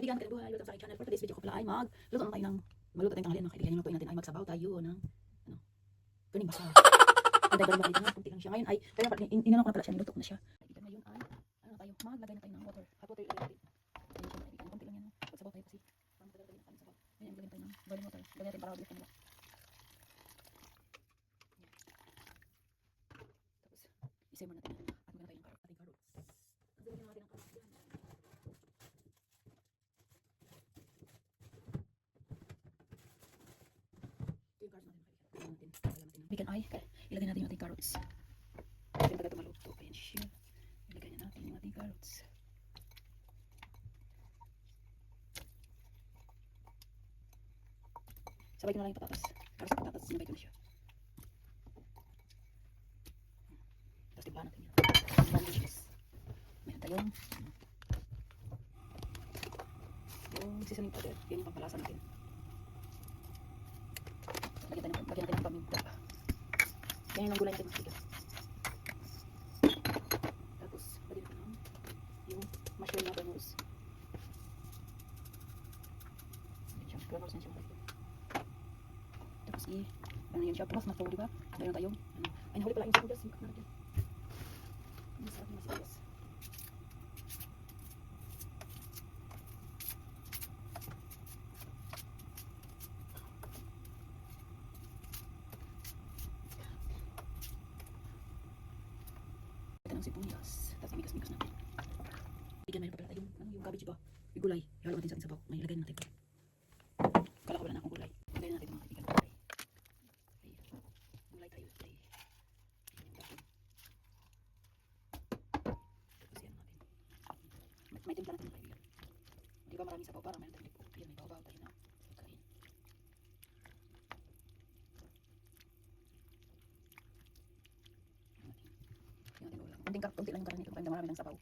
kaibigan, magandang buhay. Welcome sa aking channel. For today's video ko pala ay magluto na tayo ng maluto tayong tanghalian mga kaibigan. Yung lutuin natin ay magsabaw tayo ng kaning basa. Pantay ba rin mga kunti lang siya. Ngayon ay, kaya pala, inano ko na pala siya, niluto ko na siya. Kaibigan, ngayon ay, ano tayo, maglagay na tayo ng water. Hot water ilagay natin. Ayun siya mga kaibigan, kunti lang yan. Magsabaw tayo kasi, parang matagal tayo ng kanin sabaw. Ngayon, maglagay tayo ng boiling water. Lagay natin para mabilis kanila. Tapos, isimmer natin. At magana tayo ng ating carrots. At lagyan natin ng carrots yan. Bigan ay, ilagay natin yung ating carrots. Kasi tagal ito maluto. Ayan siya. Ilagay na natin yung ating carrots. Sabay ko na lang yung patatas. Para sa patatas, sinabay ko na siya. Tapos timplahan natin yun. Timplahan ng cheese. Mayroon tayong yung seasoning powder. Yun yung pampalasa natin. Lagyan natin ng paminta. Yan yung gulay natin mga kaibigan. Tapos, lagyan natin yung mushroom na granules. Granules na siya mga kaibigan. Tapos, ano yun siya, pumas na to, diba? Mayroon tayong, ay nahuli pala yung sibuyas. Yung kakna natin. Masarap yung sibuyas. Ng sibuyas. Tapos imigas-migas natin. Bigyan mayroon pa pala tayong yung cabbage ba? Yung gulay. Ihalo natin sa ating sabaw. May ilagay na natin ito. Kala ko wala na akong gulay. Ilagay na natin ito mga kaibigan. Gulay tayo. Tapos yan natin. May timpla natin mga kaibigan. Hindi ba maraming sabaw para mayroon tayong lipo. Yan, may babaw tayo na kain. Kunti lang yung karne ito. Marami ng sabaw.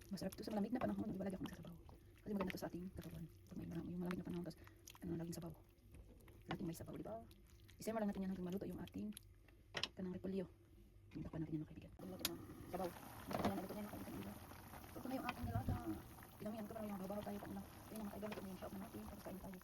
Masarap ito sa malamig na panahon. Di ba lagi ako nagsasabaw? Kasi maganda ito sa ating katawan. Pag may yung malamig na panahon, tapos laging sabaw. Laging may sabaw, di ba? Isimmer lang natin yan hanggang maluto yung ating kanang repolyo. Takpan natin yan mga kaibigan. Maluto ng sabaw. Masarap na yan, maluto na yan mga kaibigan. Ito na yung ating nilata. Pinamihan ko na yung babaw tayo pang ulang. Kaya mga kaibigan, ito na yung shop na natin. Tapos kain tayo.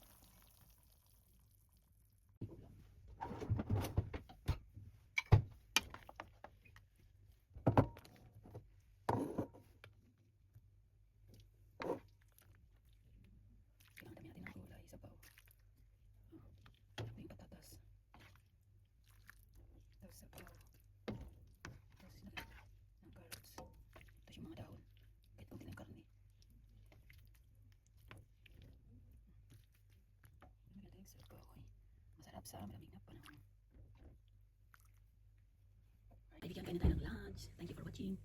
Masarap sa malamig na panahon. Kaibigan, kain na tayo ng lunch. Thank you for watching.